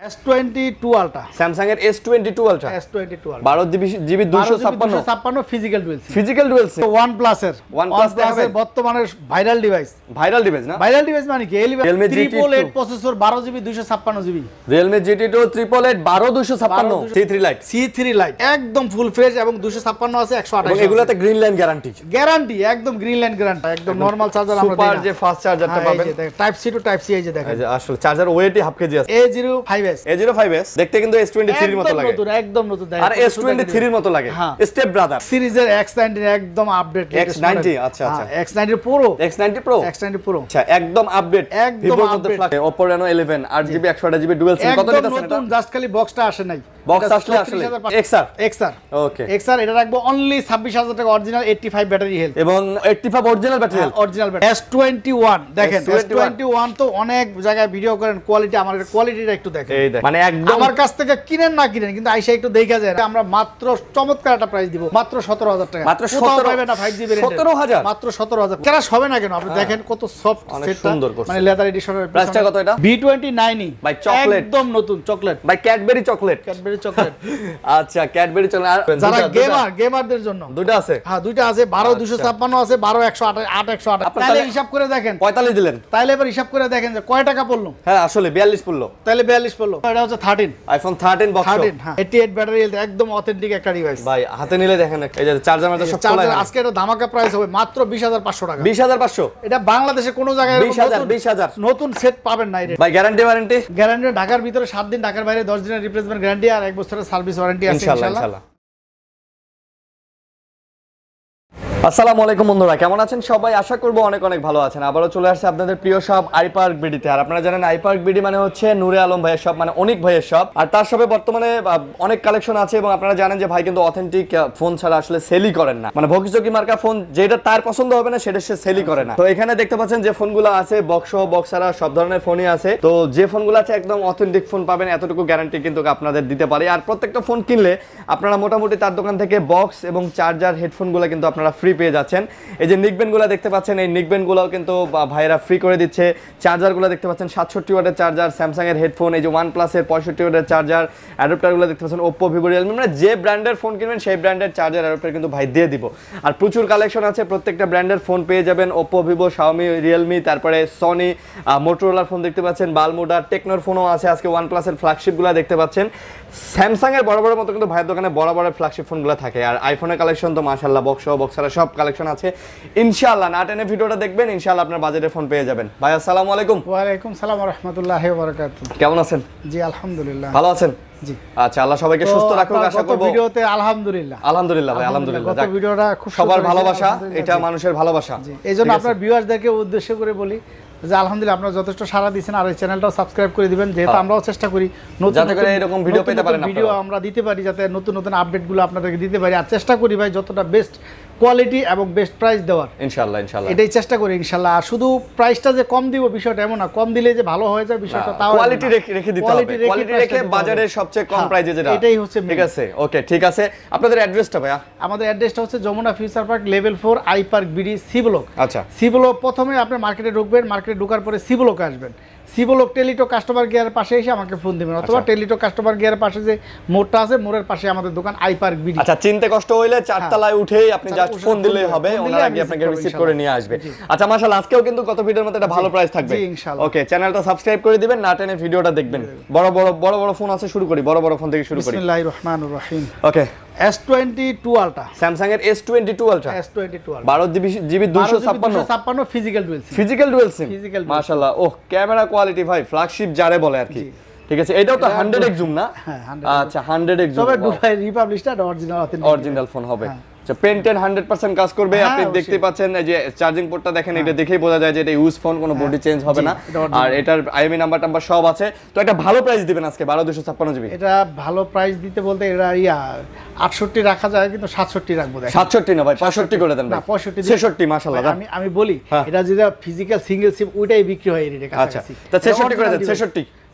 S22 Ultra Samsung এর S22 Ultra S22 Ultra 12GB 256 physical dual SIM physical dual SIM OnePlus এর বর্তমানে viral device না viral device মানে কি Realme GT2 888 processor 12GB 256GB Realme GT2 888 12256 C3 Lite C3 Lite একদম full fresh এবং 256 আছে 128 এবং এগুলাতে গ্রিন লাইন গ্যারান্টি একদম গ্রিন লাইন গ্যারান্টি একদম নরমাল চার্জার আমরা সুপার যে ফাস্ট চার্জারটা পাবেন type C to type C এই যে দেখেন এই যে আসলে চার্জার ওয়েটই হাফ কেজি আছে A05s A05s দেখতে কিন্তু S23 এর মতো লাগে একদম নতুন আর S23 এর মতো লাগে স্টেপ ব্রাদার সিরিজের X90 একদম আপডেট X90 আচ্ছা X90 Pro X90 Pro আচ্ছা একদম আপডেট Vivo মধ্যে flag Oppo Reno 11 8GB 128GB dual SIM কত নিতেছেন এটা জাস্ট খালি বক্সটা আসে নাই বক্স আসলে XR ওকে XR এটা রাখবো অনলি 26000 টাকা অরিজিনাল 85 ব্যাটারি হেলথ এবং 85 অরিজিনাল ব্যাটারি হেলথ S21 দেখেন S21 তো অনেক জায়গায় ভিডিও করেন কোয়ালিটি আমার কোয়ালিটিটা একটু দেখেন মানে একদম আমার কাছ থেকে কিনেন না কিনেন কিন্তু আইসা একটু দেখা যায় আমরা মাত্র চমৎকার একটা প্রাইস দিব মাত্র 17000 টাকা মাত্র 17 পাবেন না 5GB রেঞ্জ 17000 মাত্র 17000 ক্র্যাশ হবে না কেন আপনি দেখেন কত সফট সেটটা মানে লেদার এডিশনের প্রাইসটা কত এটা B29 ভাই চকলেট একদম নতুন চকলেট ভাই ক্যাডবেরি চকলেট আচ্ছা ক্যাডবেরি চকলেট যারা গেমারদের জন্য দুটো আছে হ্যাঁ দুইটা আছে 12256 আছে 12128 তাহলে হিসাব করে দেখেন 45 দিলেন তাহলে এবার হিসাব করে দেখেন যে কয় টাকা পড়লো হ্যাঁ আসলে 42 পড়লো তাহলে 42 পড়লো এটা হচ্ছে 13 আইফোন 13 বক্স 13 হ্যাঁ 88 ব্যাটারি একদম অথেন্টিক একটা ডিভাইস ভাই হাতে নিলে দেখেন এই যে চার্জার মাঝে সব খোলা আছে আজকে এটা ধামাকা প্রাইস হবে মাত্র 20500 টাকা 20500 এটা বাংলাদেশে কোনো জায়গায় 20000 নতুন সেট পাবেন না এটা ভাই গ্যারান্টি ওয়ারেন্টি ঢাকার ভিতরে 7 দিন ঢাকার বাইরে 10 দিনের রিপ্লেসমেন্ট গ্যারান্টি আর 1 বছরের সার্ভিস ওয়ারেন্টি আছে ইনশাআল্লাহ আসসালামু আলাইকুম বন্ধুরা, কেমন আছেন সবাই? আশা করব অনেক অনেক ভালো আছেন। আবারও চলে আসছে আপনাদের প্রিয় শপ আইপার্ক বিডিতে। আর আপনারা জানেন আইপার্ক বিডি মানে হচ্ছে নূরে আলম ভাইয়ের শপ, মানে অনেক ভাইয়ের শপ। আর তার শপে বর্তমানে অনেক কালেকশন আছে এবং আপনারা জানেন যে ভাই কিন্তু অথেন্টিক ফোন ছাড়া আসলে সেলই করেন না, মানে ভকিচকি মার্কা ফোন যেটা তার পছন্দ হবে না সেটা সে সেলই করে না। তো এখানে দেখতে পাচ্ছেন যে ফোনগুলো আছে বক্স বক্সারা সব ধরনের ফোনই আছে। তো যে ফোনগুলো আছে একদম অথেন্টিক ফোন পাবেন, এতটুকু গ্যারান্টি কিন্তু আপনাদের দিতে পারি। আর প্রত্যেকটা ফোন কিনলে আপনারা মোটামুটি তার দোকান থেকে বক্স এবং চার্জার হেডফোনগুলো কিন্তু আপনারা ফ্রি পেয়ে যাচ্ছেন। এই যে নিকবেনগুলো দেখতে পাচ্ছেন, এই নিকবেনগুলোও কিন্তু ভাইরা ফ্রি করে দিচ্ছে। চার্জারগুলো দেখতে পাচ্ছেন 67 ওয়াটের চার্জার, স্যামসাং এর হেডফোন, এই যে OnePlus এর 65 ওয়াটের চার্জার, অ্যাডাপ্টারগুলো দেখতে পাচ্ছেন Oppo, Vivo, Realme, মানে যে ব্র্যান্ডের ফোন কিনবেন সেই ব্র্যান্ডের চার্জার অ্যাডাপ্টার কিন্তু ভাই দিয়ে দিব। আর প্রচুর কালেকশন আছে, প্রত্যেকটা ব্র্যান্ডের ফোন পেয়ে যাবেন। Oppo, Vivo, Xiaomi, Realme, তারপরে Sony, Motorola ফোন দেখতে পাচ্ছেন, বালমুডা, টেকনোর ফোনও আছে। আজকে OnePlus এর ফ্ল্যাগশিপগুলো দেখতে পাচ্ছেন। স্যামসাং এর বড় বড় মতো কিন্তু ভাইয়ের দোকানে বড় বড় ফ্ল্যাগশিপ ফোনগুলো থাকে। আর আইফোনের কালেকশন তো মাশাআল্লাহ বক্স বক্সারা সব কালেকশন আছে। ইনশাআল্লাহ না টেনে ভিডিওটা দেখবেন, ইনশাআল্লাহ আপনার বাজেটের ফোন পেয়ে যাবেন। ভাই আসসালামু আলাইকুম। ওয়া আলাইকুম সালাম ওয়া রাহমাতুল্লাহি ওয়া বারাকাতুহু। কেমন আছেন? জি আলহামদুলিল্লাহ। ভালো আছেন? জি আচ্ছা, আল্লাহ সবাইকে সুস্থ রাখুক আশা করব। ভিডিওতে আলহামদুলিল্লাহ ভাই আলহামদুলিল্লাহ। গত ভিডিওটা খুব সবার ভালোবাসা, এটা মানুষের ভালোবাসা। জি এইজন্য আপনার ভিউয়ারদেরকে উদ্দেশ্য করে বলি যে আলহামদুলিল্লাহ আপনারা যথেষ্ট সাড়া দিয়েছেন। আর এই চ্যানেলটাও সাবস্ক্রাইব করে দিবেন, যেহেতু আমরাও চেষ্টা করি নতুন এরকম ভিডিও পেতে পারেন, ভিডিও আমরা দিতে পারি, যাতে নতুন নতুন আপডেটগুলো আপনাদেরকে দিতে পারি। আর চেষ্টা করি ভাই যতটা বেস্ট কোয়ালিটি এবং বেস্ট প্রাইস দেওয়ার, ইনশাআল্লাহ এটাই চেষ্টা করি ইনশাআল্লাহ। আর শুধু প্রাইসটা যে কম দিব বিষয়টা এমন না, কম দিলে যে ভালো হয়ে যায় বিষয়টা তাও কোয়ালিটি রেখে দিতে হবে, কোয়ালিটি রেখে বাজারের সবচেয়ে কম প্রাইসে যেটা, এটাই হচ্ছে ঠিক আছে। ওকে ঠিক আছে, আপনাদের অ্যাড্রেসটা ভাইয়া? আমাদের অ্যাড্রেসটা হচ্ছে Jamuna future park level 4 iPark BD C block. আচ্ছা, সি ব্লক প্রথমে আপনি মার্কেটে ঢুকবেন, মার্কেটে ঢোকার পরে সি ব্লকে আসবেন। সি ব্লক টেলিটো কাস্টমার কেয়ারের পাশে এসে আমাকে ফোন দিবেন, অথবা টেলিটো কাস্টমার কেয়ারের পাশে যে মোড়টা আছে মোড়ের পাশে আমাদের দোকান আইপার্ক বিডি। আচ্ছা, চিনতে কষ্ট হইলে চারতলায় উঠেই আপনি জাস্ট ফোন দিলেই হবে, ওনারা গিয়ে আপনাকে রিসিভ করে নিয়ে আসবে। আচ্ছা মাশাআল্লাহ, আজকেও কিন্তু কত ভিডিওর মধ্যে একটা ভালো প্রাইস থাকবে। জি ইনশাআল্লাহ। ওকে, চ্যানেলটা সাবস্ক্রাইব করে দিবেন, না টেনে ভিডিওটা দেখবেন। বড় বড় ফোন আছে, শুরু করি বড় ফোন থেকে শুরু করি। বিসমিল্লাহির রহমানির রহিম। ওকে, S22 Ultra, স্যামসাং এর S22 Ultra, S22 Ultra 12GB 256 physical dual SIM, physical dual SIM, মাশাআল্লাহ। ওহ, ক্যামেরা কোয়ালিটি ভাই ফ্ল্যাগশিপ যারে বলে আর কি, ঠিক আছে। এটাও তো 100x জুম না? আচ্ছা 100x জুম, তবে দুবাই রিপাবলিশটা অরিজিনাল ফোন হবে। আচ্ছা, পেন্টেন 100% কাজ করবে। আপনি দেখতে পাচ্ছেন এই যে চার্জিং পোর্টটা দেখেন, এটা দেখেই বোঝা যায় যে এটা ইউজ ফোন, কোনো বডি চেঞ্জ হবে না। আর এটার আইএমই নাম্বার সব আছে। তো একটা ভালো প্রাইস দিবেন আজকে 12256GB। এটা ভালো প্রাইস দিতে বলতে এটা 68 রাখা যায়, কিন্তু 67 রাখবো। 67 না ভাই, 65 করে দেন ভাই। না 65 66 মাশাআল্লাহ। আমি বলি এটা যেটা ফিজিক্যাল সিঙ্গেল সিম ওইটাই বিক্রি হয় এর কাছে। আচ্ছা, তা 66 করে দেন।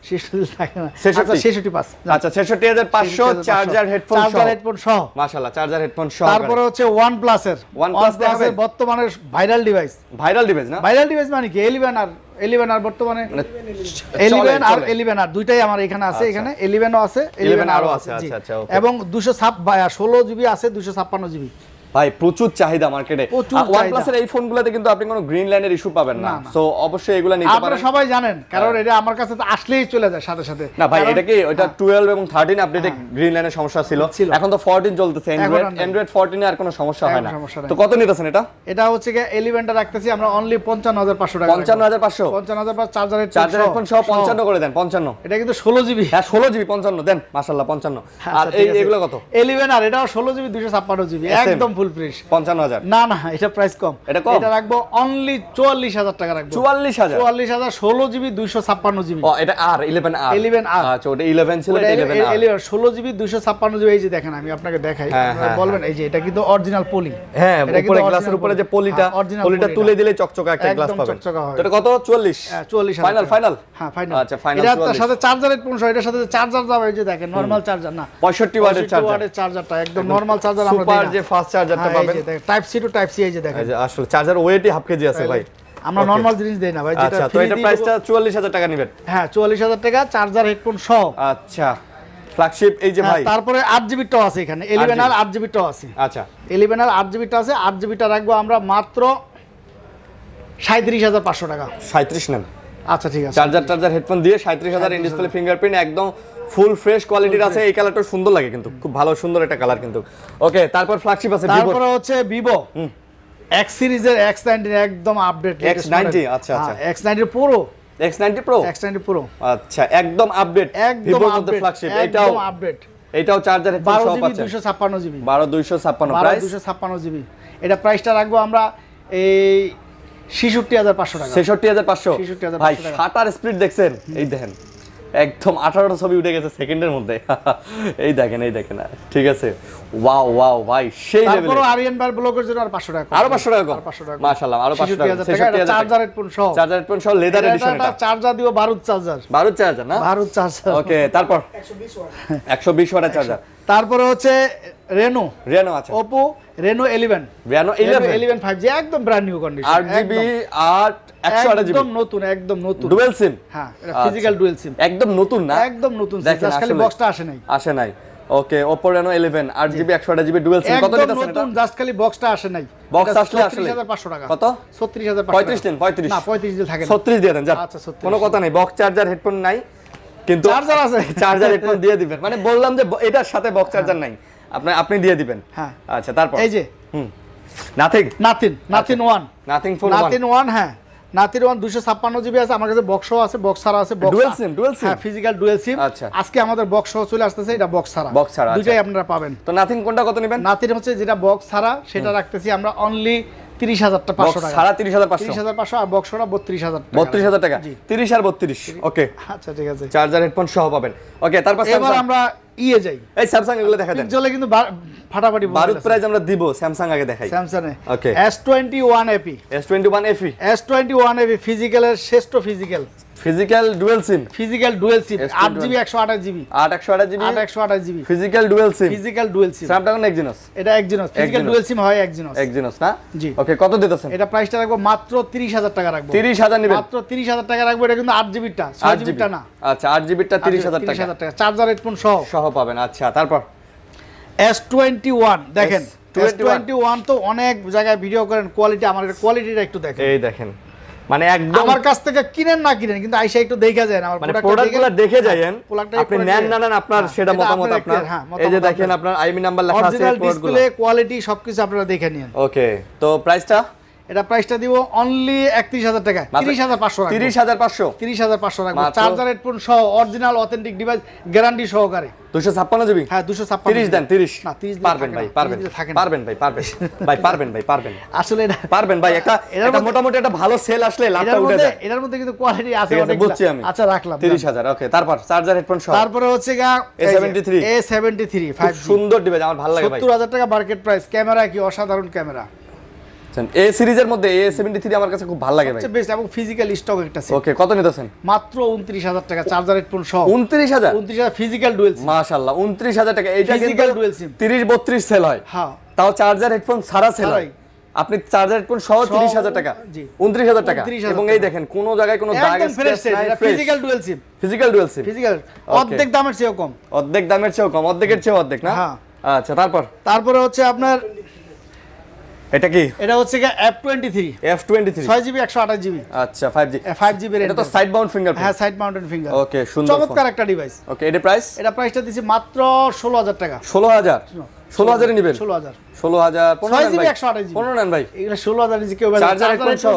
66 আচ্ছা 66500 চার্জার হেডফোন সহ, মাশাআল্লাহ চার্জার হেডফোন সহ। তারপরে হচ্ছে OnePlus এর বর্তমানে ভাইরাল ডিভাইস না? ভাইরাল ডিভাইস মানে কি 11 আর 11 আর বর্তমানে মানে 11 আর 11 আর দুইটাই আমার এখানে আছে, এখানে 11 ও আছে 11 আরো আছে, আছে, জি। আচ্ছা, ওকে। এবং 216 জিবি আছে, 256 জিবি। ভাই প্রচুর চাহিদা মার্কেটে। প্রচুর OnePlus চাহিদা। এর এই ফোনগুলোতে কিন্তু আপনি কোনো গ্রিন লাইনের ইস্যু পাবেন না, না, না। সো অবশ্যই এগুলো নিতে আপনারা পারেন। সবাই জানেন, কারণ এটা আমার কাছে তো আসলেই চলে যায় সাথে সাথে। না ভাই, কারণ- এটা কি ওটা 12 এবং 13 আপডেটে গ্রিন লাইনের সমস্যা ছিল, ছিল। এখন তো 14 চলতেছে এখন আর নাই। অ্যান্ড্রয়েড 14 এ আর কোনো সমস্যা হয় না। এখন সমস্যা নাই। তো কত নিতেছেন এটা? এটা হচ্ছে কি 11টা রাখতেছি আমরা অনলি 55,500 টাকা। 55,500 55,500 চার্জারের চার্জার হেডফোন সহ 55 করে দেন, 55। এটা কিন্তু 16 জিবি। হ্যাঁ 16 জিবি 55 দেন, মাশাআল্লাহ 55। আর এই এগুলো কত? 11 আর এটাও 16 জিবি 256 জিবি, একদম ফুল ফ্রেশ। 55,000। না না, এটা প্রাইস কম। এটা কম? এটা রাখবো অনলি 44,000 টাকা রাখবো। 44,000। 44,000 16 জিবি 256 জিবি। ও এটা আর 11 আর 11 আর। আচ্ছা ওটা 11 ছিল, এটা 11 আর। 16 জিবি 256 জিবি। এই যে দেখেন, আমি আপনাকে দেখাই, হ্যাঁ, আপনারা বলবেন এই যে এটা কিন্তু অরিজিনাল পলি। হ্যাঁ, এটা কিন্তু উপরে original গ্লাসের উপরে যে পলিটা, হ্যাঁ, original পলিটা পলি তুলে এটা। দিলে চকচকা একটা গ্লাস একদম পাবেন। চকচকা হবে। তো এটা কত? 44। 44,000 ফাইনাল টাকা। ফাইনাল। হ্যাঁ ফাইনাল। আচ্ছা ফাইনাল এটা 44। তার সাথে চার্জারের 500, এটার সাথে চার্জার দাও, এই যে দেখেন নরমাল চার্জার না, 65 ওয়াটের চার্জার। ওয়াটের চার্জারটা একদম নরমাল চার্জার আমরা সুপার দিই না। যে ফাস্ট চার্জারটা হ্যাঁ, এই পাবেন। যে দেখেন type C to type C, এই যে দেখেন। এই যে আসলে চার্জার ওয়েটই হাফ কেজি আছে ভাই। আমরা Okay. নরমাল জিনিস দেই না ভাই, যেটা আচ্ছা তো free এটা দিয়ে প্রাইসটা দেবো। 44,000 টাকা নেবেন। হ্যাঁ 44,000 টাকা, চার্জার হেডফোন সহ। আচ্ছা ফ্ল্যাগশিপ এই যে ভাই। তারপরে 8 জিবি টাও আছে এখানে, 11 আর 8 জিবি টাও আছে। আচ্ছা 11 আর 8 জিবি টা আছে, 8 জিবি টা রাখবো আমরা মাত্র 37,500 টাকা। 37 নেন। আচ্ছা ঠিক আছে। চার্জার হেডফোন দিয়ে 37,000, ইন ডিসপ্লে ফিঙ্গারপ্রিন্ট, একদম ফুল ফ্রেশ কোয়ালিটির আছে। এই কালারটা সুন্দর লাগে কিন্তু, খুব ভালো সুন্দর একটা কালার কিন্তু। ওকে তারপর ফ্ল্যাগশিপ আছে ভিভো। তারপরে হচ্ছে ভিভো X সিরিজের X90 একদম আপডেট। X90 আচ্ছা আচ্ছা। X90 Pro, X90 Pro X90 Pro আচ্ছা একদম আপডেট, একদম ভিভোর মধ্যে আপডেট, ফ্ল্যাগশিপ। এটাও একদম আপডেট। এটাও চার্জার হেডফোন 12 সহ জিবি পাচ্ছেন। 256 জিবি। 12,256 প্রাইস। 12,256 জিবি। এটা প্রাইসটা রাখবো আমরা এই 66,500 টাকা। 66,500। 66,500 ভাই টাকা। শাটার স্পিড দেখছেন? এই দেখেন একদম 18টা ছবি উঠে গেছে সেকেন্ডের মধ্যে। এই দেখেন ঠিক আছে। ওয়াও ওয়াও ভাই সেই লেভেল। তারপর আরিয়ান বার ব্লকের জন্য আর 500 টাকা কম। আরো 500 টাকা কম। আর 500 টাকা। মাশাআল্লাহ আরো 500 টাকা। 66,000 টাকা চার্জার হেডফোন সহ। চার্জার হেডফোন সহ লেদার এডিশন এটা। চার্জার দিও বারুদ চার্জার। বারুদ চার্জার না? বারুদ চার্জার। ওকে তারপর 120 ওয়াটের চার্জার। তারপরে হচ্ছে রেনো আছে। Oppo Reno 11 Reno 11 5G একদম brand new condition. 8GB 128GB একদম নতুন, একদম নতুন। Dual SIM. হ্যাঁ, এটা ফিজিক্যাল ডুয়াল সিম। একদম নতুন না? একদম নতুন, দেখেন জাস্ট খালি আসলে বক্সটা আসে নাই। আসে নাই। Okay Oppo Reno 11 8GB 128GB dual SIM. কত একদম নিতেছেন এটা? নতুন, জাস্ট খালি বক্সটা আসে নাই। বক্স এটা আসলে 36,500 টাকা। কত? 36,500 35 নেন, 35 না 35 দিল থাকে না। 36 দিয়ে দেন যান। আচ্ছা, 36 কোনো কথা নেই, বক্স চার্জার হেডফোন নাই কিন্তু চার্জার আছে। চার্জার হেডফোন দিয়ে দিবেন। মানে বললাম যে এটার সাথে বক্স চার্জার নাই, আপনি দিয়ে দিবেন। হ্যাঁ। আচ্ছা তারপর এই যে নাথিং নাথিন 1 ফোন নাথিন 1 হ্যাঁ নাথিন 1 256 জিবি আছে আমার কাছে, বক্সও আছে, বক্স ছাড়া আছে, বক্স ডুয়াল সিম হ্যাঁ ফিজিক্যাল ডুয়াল সিম। আচ্ছা। আজকে আমাদের বক্স সহ চলে আসতেছে, এটা বক্স ছাড়া। বক্স ছাড়া, আচ্ছা। দুইটাই আপনারা পাবেন। তো নাথিং কোনটা কত নেবেন? নাথিন হচ্ছে যেটা বক্স ছাড়া, সেটা রাখতেছি আমরা অনলি 30,500 বক্স টাকা। ছাড়া 30,500। 30,500 আর বক্স ছাড়া 32,000 টাকা। 32,000 টাকা। জি। 30 আর 32 ওকে। আচ্ছা ঠিক আছে। চার্জার হেডফোন সহ পাবেন। ওকে তারপর এবার স্যামসাং। আমরা ইয়ে যাই, এই স্যামসাং এগুলো দেখা দেন। চলে কিন্তু ফাটাফাটি বারুদ প্রাইস আমরা দিব, স্যামসাং আগে দেখাই। স্যামসাং এ Okay. S21 FE S21 FE S21 FE ফিজিক্যালের শ্রেষ্ঠ physical dual SIM dual SIM S21 8GB 128GB 128GB 128GB physical dual SIM dual SIM. Snapdragon Exynos এটা Exynos physical Exynos। Dual SIM হয় Exynos. না? জি। ওকে কত দিতেছেন? এটা প্রাইসটা রাখবো মাত্র 30,000 টাকা রাখবো। 30,000 নেবেন? মাত্র 30,000 টাকা রাখবো। এটা কিন্তু 8GB টা 6GB টা না। আচ্ছা 8GB টা 30,000 টাকা 30,000 টাকা চার্জার হেডফোন সহ সহ পাবেন। আচ্ছা তারপর S21 দেখেন S21 S21 তো অনেক জায়গায় ভিডিও করেন, কোয়ালিটি আমার কোয়ালিটিটা একটু দেখেন। এই দেখেন মানে একদম আমার কাছ থেকে কিনেন না কিনেন কিন্তু আইসা একটু দেখে যান আমার মানে প্রোডাক্টগুলো দেখে যায়েন। আপনি নেন না নেন আপনার সেটা মতামত আপনার। এই যে দেখেন আপনার আইএমই নাম্বার লেখা আছে, অরিজিনাল প্রোডাক্টগুলো। ডিসপ্লে কোয়ালিটি সবকিছু আপনারা দেখে নিন। ওকে তো প্রাইসটা এটা প্রাইসটা দিব অনলি 31,000 টাকা। 30,500 রাখবো। 30,500 30,500 রাখবো। মাত্র। চার্জার হেডফোন সহ অরিজিনাল অথেন্টিক ডিভাইস গ্যারান্টি সহকারে। 256GB হ্যাঁ 256 30 দেন 30 না 30 পারবেন ভাই, পারবেন পারবেন ভাই, পারবেন আসলে এটা পারবেন ভাই। একটা মোটামুটি একটা ভালো সেল আসলে লাভটা উঠে যায়। এটার মধ্যে কিন্তু কোয়ালিটি আছে ঠিক আছে, অনেক। বুঝছি আমি। আচ্ছা রাখলাম 30,000 ওকে। তারপর চার্জার হেডফোন সহ তারপরে হচ্ছে গা A73 A73 খুব 5G সুন্দর ডিভাইস, আমার ভালো লাগে ভাই। 70,000 টাকা মার্কেট প্রাইস। ক্যামেরা কি অসাধারণ ক্যামেরা। এ সিরিজের মধ্যে A73 আমার কাছে খুব ভালো লাগে ভাই। সবচেয়ে বেস্ট এবং ফিজিক্যাল স্টক একটা আছে। ওকে কত নিতেছেন? মাত্র 29,000 টাকা চার্জার হেডফোন সহ। 29,000 29,000 ফিজিক্যাল ডুয়াল সিম। মাশাআল্লাহ 29,000 টাকা। এইটা কিন্তু Physical dual SIM। 30-32 সেল হয়, হ্যাঁ তাও চার্জার হেডফোন ছাড়া সেল হয়। ছাড়াই। আপনি চার্জার হেডফোন সহ 30000 টাকা, জি। 29000 টাকা, 29,000 এবং এই দেখেন কোনো জায়গায় কোনো দাগ একদম ফ্রেশ স্ক্র্যাচ নাই, এটা fresh physical dual SIM. Physical dual SIM, physical অর্ধেক দামের চেয়েও কম। অর্ধেক দামের চেয়েও কম, অর্ধেকের চেয়েও অর্ধেক না? হ্যাঁ। আচ্ছা, তারপরে হচ্ছে আপনার এটা কি? এটা হচ্ছে F23 F23 6GB 128GB। আচ্ছা 5G 5GB এটা তো সাইড মাউন্ট ফিঙ্গারপ্রিন্ট। হ্যাঁ, সাইড মাউন্টেন ফিঙ্গার। ওকে, সুন্দর চমৎকার একটা ডিভাইস। ওকে, এর প্রাইস? এটা প্রাইসটা দিছি মাত্র 16000 টাকা। 16000 এ নেবেন? 16000 16000 6GB 128GB 15 নেন ভাই। এগুলা 16000 নিচে কেউ চার্জার হেডফোন সহ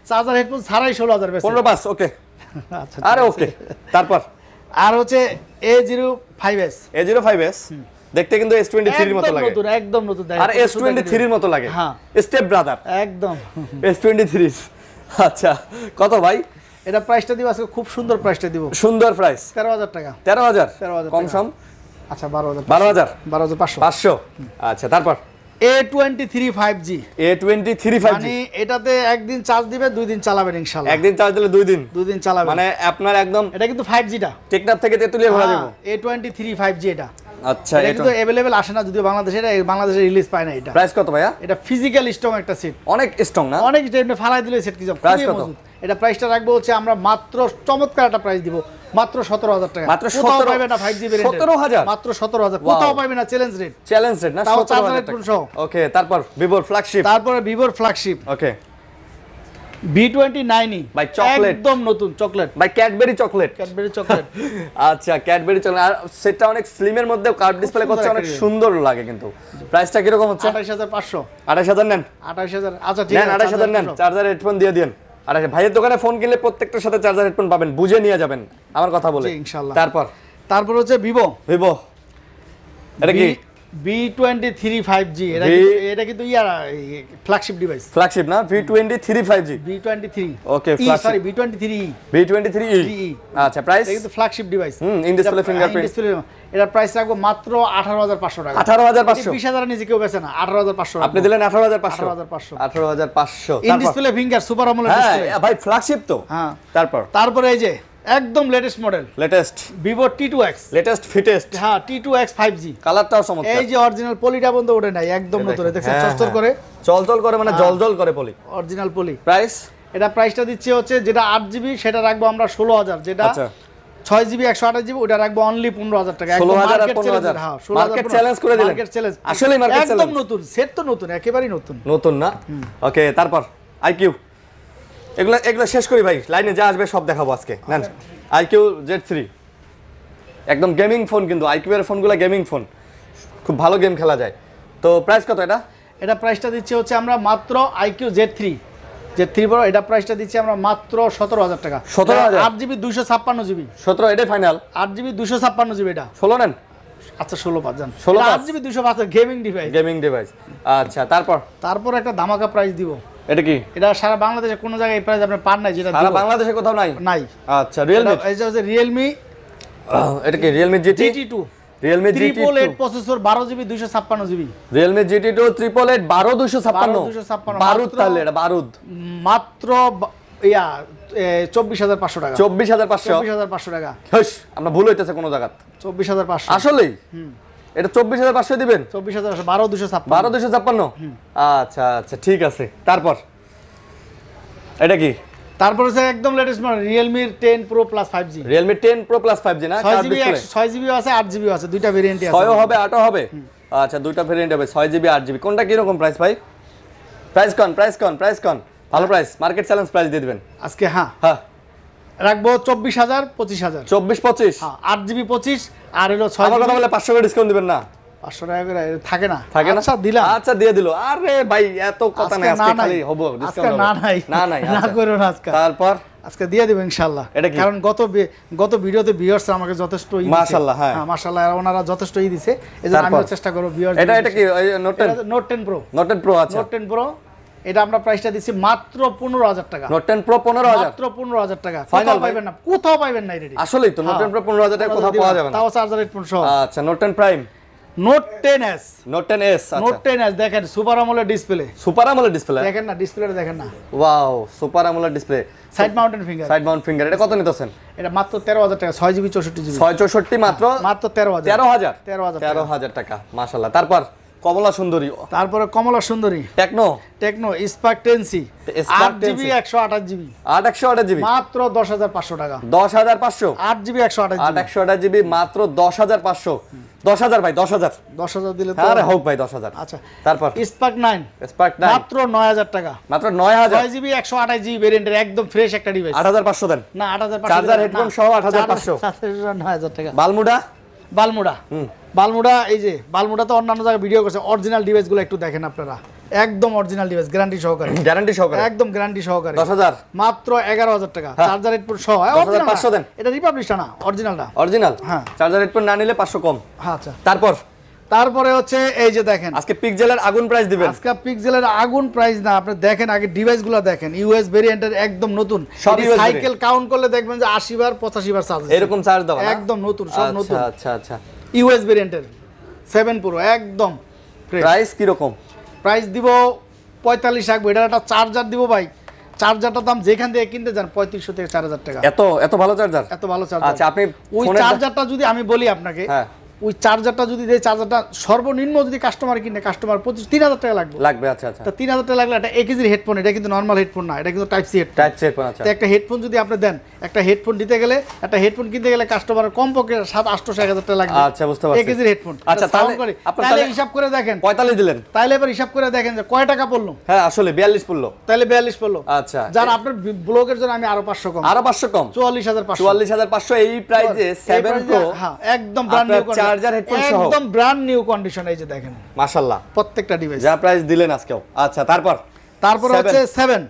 চার্জার হেডফোন ছাড়াই 16000 বেশি। 15 ওকে। আচ্ছা, আরে ওকে, তারপর আর হচ্ছে A05s। A05s দেখতে কিন্তু S23 এর মতো লাগে, একদম নতুন দেখেন, আর S23 এর মতো লাগে। হ্যাঁ, স্টেপ ব্রাদার একদম S23। আচ্ছা, কত ভাই? এটা প্রাইসটা দিব আজকে, খুব সুন্দর প্রাইসটা দিব। সুন্দর প্রাইস 13000 টাকা। 13000 13,000 কম সম? আচ্ছা 12000 12500। 500। আচ্ছা, তারপর A23 5G। A23 5G মানে এটাতে একদিন চার্জ দিবে, 2 দিন চালাবেন ইনশাআল্লাহ। একদিন চার্জ দিলে 2 দিন? 2 দিন চালাবেন। মানে আপনার একদম এটা কিন্তু 5G টা, টেকনাফ থেকে তেতুলিয়া ঘোরা যাবে। A23 5G এটা। আচ্ছা, এটা কিন্তু अवेलेबल আসে না, যদিও বাংলাদেশে রিলিজ পায় না এটা। প্রাইস কত ভাইয়া? এটা ফিজিক্যাল স্ট্রং একটা সেট, অনেক স্ট্রং না? অনেক যেটা ফালাই দিলে সেট কি যাব। প্রাইস কত? এটা প্রাইসটা রাখবো হচ্ছে আমরা মাত্র চমৎকার একটা প্রাইস দিব, মাত্র 17000 টাকা। মাত্র কোথাও 17 পাবেন না 5G ভেরিয়েন্ট। 17000 মাত্র 17000, কোথাও পাবেন না। চ্যালেঞ্জ রেট না? তাও 17000 চার্জার টাকা। সহ। ওকে, তারপর ভিভোর ফ্ল্যাগশিপ। তারপরে ভিভোর ফ্ল্যাগশিপ ওকে, B29E ভাই চকলেট, একদম নতুন চকলেট, ভাই ক্যাডবেরি চকলেট। Cadbury chocolate. আচ্ছা, ক্যাডবেরি চকলেট, আর সেটটা অনেক স্লিমের মধ্যে কার্ভ ডিসপ্লে সুন্দর করছে, অনেক একটা সুন্দর লাগে। কিন্তু প্রাইসটা কি রকম হচ্ছে? 28500। 28000 নেন? 28000 আচ্ছা ঠিক নেন, আছে। 28000 নেন, চার্জার হেডফোন দিয়ে দেন। আর ভাইয়ের দোকানে ফোন কিনলে প্রত্যেকটার সাথে চার্জার হেডফোন পাবেন, বুঝে নিয়ে যাবেন আমার কথা বলে। জি, ইনশাআল্লাহ। তারপর হচ্ছে ভিভো এটা কি? B23 5G। এটা কিন্তু ফ্ল্যাগশিপ ডিভাইস। ফ্ল্যাগশিপ না? V23 5G B23 ওকে, সরি B23E। B23E। আচ্ছা, প্রাইস? এটা কিন্তু flagship device. In display fingerprint. এটা প্রাইস রাখবো মাত্র 18500 টাকা। 18500? 20000 এর নিচে কেউ বেচে না। 18500 আপনি দিলেন 18500। 18500 ইন তারপর? ডিসপ্লে ফিঙ্গার সুপার আমোলেড হ্যাঁ ডিসপ্লে। ভাই, ফ্ল্যাগশিপ তো। হ্যাঁ, তারপরে এই যে একদম latest model, latest Vivo T2X। Latest fittest. হ্যাঁ, T2X 5G। কালারটাও চমৎকার। এই যে অরিজিনাল পলিটা বন্ধ ওঠে নাই, একদম নতুন। দেখছেন চকচক করে, চলচল করে, মানে জলজল করে পলি, অরিজিনাল পলি। প্রাইস? এটা প্রাইসটা দিচ্ছে হচ্ছে যেটা 8GB সেটা রাখবো আমরা 16000, যেটা আচ্ছা 6GB 128GB ওটা রাখবো অনলি 15000 টাকা। 16000 আর 15000। মার্কেট চ্যালেঞ্জ করে দিলেন। মার্কেট চ্যালেঞ্জ, আসলেই মার্কেট চ্যালেঞ্জ। একদম নতুন সেট, তো নতুন, একেবারেই নতুন না? ওকে, তারপর আইকিউ। এগুলো শেষ করি ভাই, লাইনে যা আসবে সব দেখাবো আজকে। নেন আইকিউ Z3, একদম গেমিং ফোন। কিন্তু আইকিউ এর ফোনগুলো গেমিং ফোন, খুব ভালো গেম খেলা যায়। তো প্রাইস কত এটা? এটা প্রাইসটা দিচ্ছে হচ্ছে আমরা মাত্র আইকিউ Z3 বড়, এটা প্রাইসটা দিচ্ছি আমরা মাত্র 17000 টাকা। 17000? 8GB 256GB। 17 এটাই ফাইনাল? 8GB 256GB এটা। 16 নেন? আচ্ছা 16 পাঁচ যান। 16 পাঁচ? 8GB 205 gaming device. আচ্ছা, তারপর একটা ধামাকা প্রাইস দিব। এটা কি? এটা সারা বাংলাদেশে কোনো জায়গায় এই প্রাইস আপনি পান নাই, যেটা সারা বাংলাদেশে কোথাও নাই? আচ্ছা, রিয়েলমি। এটা হচ্ছে রিয়েলমি, এটা কি? Realme GT2। Realme GT2 888 processor, 12GB 256GB। Realme GT2 888 12256। বারুদ, তাহলে এটা বারুদ। মাত্র 24500 টাকা। 24500 টাকা। হস, আমরা ভুল হইতেছে কোন জায়গা। 24500 আসলেই? এটা 24500 দিবেন? 24500 12256। 12256। আচ্ছা আচ্ছা, ঠিক আছে। তারপর এটা কি? তারপর হচ্ছে একদম latest model Realme 10 Pro Plus 5G। Realme 10 Pro Plus 5G না? 6GB আছে, 8GB আছে, দুইটা ভেরিয়েন্টই আছে। 6 হবে 8 হবে? আচ্ছা, দুইটা ভেরিয়েন্ট হবে, 6GB 8GB। কোনটা কি রকম প্রাইস ভাই? প্রাইস কোন? ভালো প্রাইস, মার্কেট চ্যালেঞ্জ প্রাইস দিয়ে দিবেন আজকে। হ্যাঁ রাখবো 24000 25000। 24-25? হ্যাঁ, 8GB 25 আর হলো 6GB। আমার কথা বলে 500 করে ডিসকাউন্ট দিবেন না? 500 টাকা করে থাকে না? আচ্ছা দিলাম। আচ্ছা, দিয়ে দিল। আরে ভাই, এত কথা নাই, আজকে খালি হবে ডিসকাউন্ট। না আচ্ছা। করো না আজকে। তারপর আজকে দিয়ে দেব ইনশাআল্লাহ। কারণ গত ভিডিওতে ভিউয়ার্স আমাকে যথেষ্ট মাশাআল্লাহ। হ্যাঁ মাশাআল্লাহ, ওনারা যথেষ্ট দিয়েছে, এজন্য আমি চেষ্টা করব ভিউয়ার্স। এটা কি? Note 10 Pro। Note 10 Pro। আচ্ছা, নোট 10 Pro এটা আমরা প্রাইসটা দিচ্ছি মাত্র 15000 টাকা। Note 10 Pro 15000? মাত্র 15000 টাকা। কোথাও পাবেন না এটা। আসলেই তো, নোট 10 Pro 15000 টাকা কোথাও পাওয়া যাবে না। তাও চার্জার হেডফোন সহ। আচ্ছা, note 10 Prime, note 10s। Note 10s। আচ্ছা, নোট 10s দেখেন, super AMOLED display. Super AMOLED display দেখেন না, ডিসপ্লেটা দেখেন না। Wow, super AMOLED display, side mountain finger. এটা কত নিতেছেন? এটা মাত্র 13000 টাকা। 6GB 64GB। 664 মাত্র 13000 টাকা। মাশাআল্লাহ। তারপর কমলা সুন্দরী, তারপরে কমলা সুন্দরী, techno Tecno Spark 10C, Spark 8GB 128GB, 8/128GB মাত্র 10,500 টাকা। 10,500, 8GB 128GB, 8/128GB মাত্র 10,500। 10,000 ভাই, 10,000। 10,000 দিলে তো আরে হোক ভাই 10,000। আচ্ছা, তারপর স্পার্ক 9 স্পার্ক 9 মাত্র 9,000 টাকা। মাত্র 9,000। 6GB 128GB ভেরিয়েন্টের একদম ফ্রেশ একটা ডিভাইস। 8,500 দেন। না 8,500, চার্জার হেডফোন সহ 8,500। 9,000 টাকা। বালমুডা, বালমুডা, বালমুডা, এই যে বালমুডা তো অন্যান্য জায়গায় ভিডিও করছে, অরিজিনাল ডিভাইসগুলো একটু দেখেন আপনারা, একদম অরিজিনাল ডিভাইস, গ্যারান্টি সহকারে, গ্যারান্টি সহকারে একদম গ্যারান্টি সহকারে। 10,000 মাত্র 11,000 টাকা। হ্যাঁ। চার্জার হেডফোন সহ 10,500 দেন। এটা রিপাবলিশটা না, অরিজিনালটা। অরিজিনাল। হ্যাঁ। চার্জার হেডফোন না নিলে 500 কম। হ্যাঁ আচ্ছা। তারপর তারপরে হচ্ছে এই যে দেখেন, আজকে পিক্সেলের আগুন প্রাইস দিবেন। আজকে পিক্সেলের আগুন প্রাইস না, আপনি দেখেন আগে ডিভাইসগুলো দেখেন, ইউএস ভেরিয়েন্টের একদম নতুন, সব US সাইকেল কাউন্ট করলে দেখবেন যে 80 বার 85 বার চার্জ এরকম চার্জ দাও না? একদম নতুন, সব নতুন। আচ্ছা আচ্ছা। ইউএস ভেরিয়েন্টের 7 প্রো একদম ফ্রেশ। প্রাইস কি রকম? প্রাইস দিব 45 রাখবো। এটার একটা চার্জার দিব ভাই, চার্জারটার দাম যেখান থেকে কিনতে যান 3500 থেকে 4000 টাকা। এত ভালো চার্জার? এত ভালো চার্জার। আচ্ছা, আপনি ওই ফোনের চার্জারটা যদি আমি বলি আপনাকে, হ্যাঁ, ওই চার্জারটা যদি দেয়, চার্জারটা সর্বনিম্ন যদি কাস্টমার কিনে, কাস্টমার 3,000 টাকা লাগবে। লাগবে। আচ্ছা আচ্ছা। তা 3,000 টাকা লাগলে একটা 1 কেজির হেডফোন, এটা কিন্তু নর্মাল হেডফোন না, এটা কিন্তু type C headphone. Type C headphone. আচ্ছা। তো একটা হেডফোন যদি আপনি দেন, একটা হেডফোন দিতে গেলে, একটা হেডফোন কিনতে গেলে কাস্টমারের কমপক্ষে 700-800-1000 টাকা লাগবে। আচ্ছা, বুঝতে পারছি। 1 কেজির হেডফোন। আচ্ছা, তাহলে তাহলে হিসাব করে দেখেন, 45 দিলেন, তাহলে এবার হিসাব করে দেখেন যে কয় টাকা পড়লো। হ্যাঁ আসলে 42 পড়লো। তাহলে 42 পড়লো। আচ্ছা, যার আপনার ব্লগের জন্য আমি আরো 500 কম, আরো 500 কম, 44,500। 44,500 এই প্রাইসে 7 প্রো। হ্যাঁ, একদম ব্র্যান্ড নিউ চার্জার হেডফোন সহ, একদম ব্র্যান্ড নিউ কন্ডিশন। এই যে দেখেন মাশাআল্লাহ প্রত্যেকটা ডিভাইস যা প্রাইস দিলেন আজকেও। আচ্ছা, তারপর হচ্ছে 7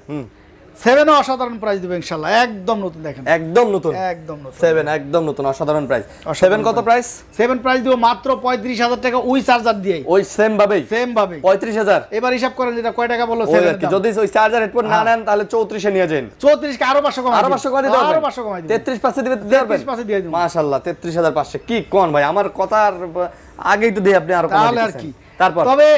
7ও অসাধারণ প্রাইস দিবে ইনশাআল্লাহ, একদম নতুন। দেখেন একদম নতুন, একদম নতুন। 7 একদম নতুন, অসাধারণ প্রাইস। 7 কত প্রাইস? 7 প্রাইস দিব মাত্র 35,000 টাকা, ওই চার্জার দিয়ে, ওই সেম ভাবেই, সেম ভাবে 35,000। এবার হিসাব করেন যেটা কয় টাকা বললো। যদি ওই চার্জার হেডফোন না নেন তাহলে 34 এ নিয়ে যান। 34 কে আরো 500 কম, আরো 500 কমাই দিতে পারবেন। আরো 500 কমাই দিবেন। 33 পাশে দিতে পারবেন। 33 পাশে দিয়ে দিবেন। মাশাআল্লাহ 33,500। কি কোন ভাই, আমার কথার আগেই তো দেই আপনি আরো কমাই তাহলে আর দিতেছেন। কি। তারপর তবে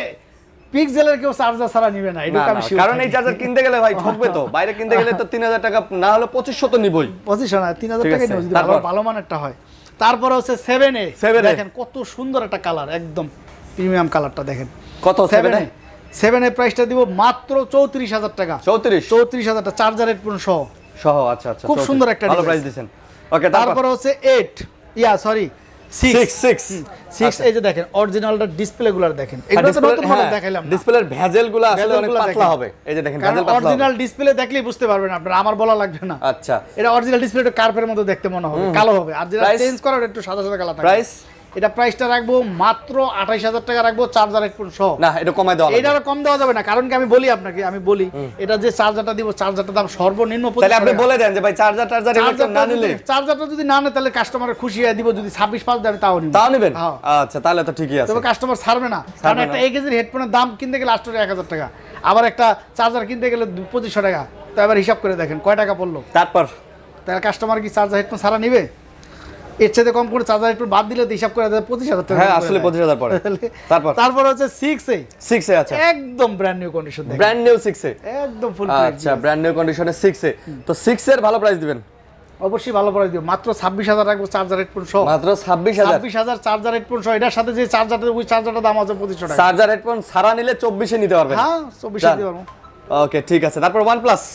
পিক্সেলের কেউ চার্জার ছাড়া নিবে না, এটা আমি শিওর। কারণ এই চার্জার কিনতে গেলে ভাই ঠকবে তো, বাইরে কিনতে গেলে তো 3,000 টাকা না হলে 2500 তো নিবই। 2500 না, 3,000 টাকা নিবে যদি তারপর? ভালো মানেরটা হয়। তারপর হচ্ছে 7A, দেখেন কত সুন্দর একটা কালার, একদম প্রিমিয়াম কালারটা দেখেন। কত 7A? 7A প্রাইসটা দিব মাত্র 34,000 টাকা। 34,000 টাকা, চার্জার হেডফোন সহ। আচ্ছা আচ্ছা, খুব সুন্দর একটা ভালো device। প্রাইস দিবেন। ওকে, তারপর হচ্ছে 8 6 এই যে দেখেন অরিজিনালটা ডিসপ্লে গুলো দেখেন, এগুলো তো নতুন মডেল দেখাইলাম না। ডিসপ্লের ভেজেল গুলো আসলে অনেক ভেজেলগুলো পাতলা দেখেন। হবে। এই যে দেখেন কারণ ভেজেল পাতলা হবে। অরিজিনাল ডিসপ্লে দেখলেই বুঝতে পারবেন আপনারা, আমার বলা লাগবে না। আচ্ছা, এটা অরিজিনাল ডিসপ্লেটা কার্পের মতো দেখতে মনে হবে, কালো হবে। আর যেটা Price? চেঞ্জ করার একটু সাদা সাদা কালার থাকবে। প্রাইস এটা প্রাইসটা রাখবো মাত্র 28,000 টাকা রাখবো, চার্জার হেডফোন সহ। না, এটা কমাই দেওয়া লাগবে। এটা কম দেওয়া যাবে না, কারণ কি আমি বলি আপনাকে, এটা যে চার্জারটা দিব, চার্জারটার দাম সর্বনিম্ন 25 তাহলে আপনি টাকা। বলে দেন যে ভাই চার্জার এগুলো না নিলে, চার্জারটা যদি না নেয় তাহলে কাস্টমারের খুশি হয়ে দিব, যদি 26,500 দেবে তাও নিব। তাও নেবেন? হ্যাঁ। আচ্ছা, তাহলে তো ঠিকই আছে। তবে কাস্টমার ছাড়বে না, কারণ একটা 1 কেজির হেডফোনের দাম কিনতে গেলে লাস্ট 1,000 টাকা, আবার একটা চার্জার কিনতে গেলে 2500 টাকা। তো এবার হিসাব করে দেখেন কয় টাকা পড়লো। তারপর তাহলে কাস্টমার কি চার্জার হেডফোন ছাড়া নিবে? এর সাথে কম করে চার্জার হেডফোন বাদ দিলে তো হিসাব করে দেয় 25,000 টাকা। হ্যাঁ, আসলে 25,000 পড়ে। তারপর হচ্ছে 6A, আচ্ছা, একদম ব্র্যান্ড নিউ কন্ডিশন, দেখেন ব্র্যান্ড নিউ 6A, একদম ফুল। আচ্ছা, ব্র্যান্ড নিউ কন্ডিশনে 6A। তো 6 এর ভালো প্রাইস দিবেন? অবশ্যই ভালো প্রাইস দিব, মাত্র 26,000 রাখবো, চার্জার হেডফোন সহ। মাত্র 26,000। 26,000 চার্জার হেডফোন সহ। এটার সাথে যে চার্জারটা, ওই চার্জারটার দাম আছে 2500 টাকা। চার্জার হেডফোন ছাড়া নিলে 24 এ নিতে পারবেন। হ্যাঁ, 24 দিতে পারবো। ওকে, ঠিক আছে। তারপর OnePlus।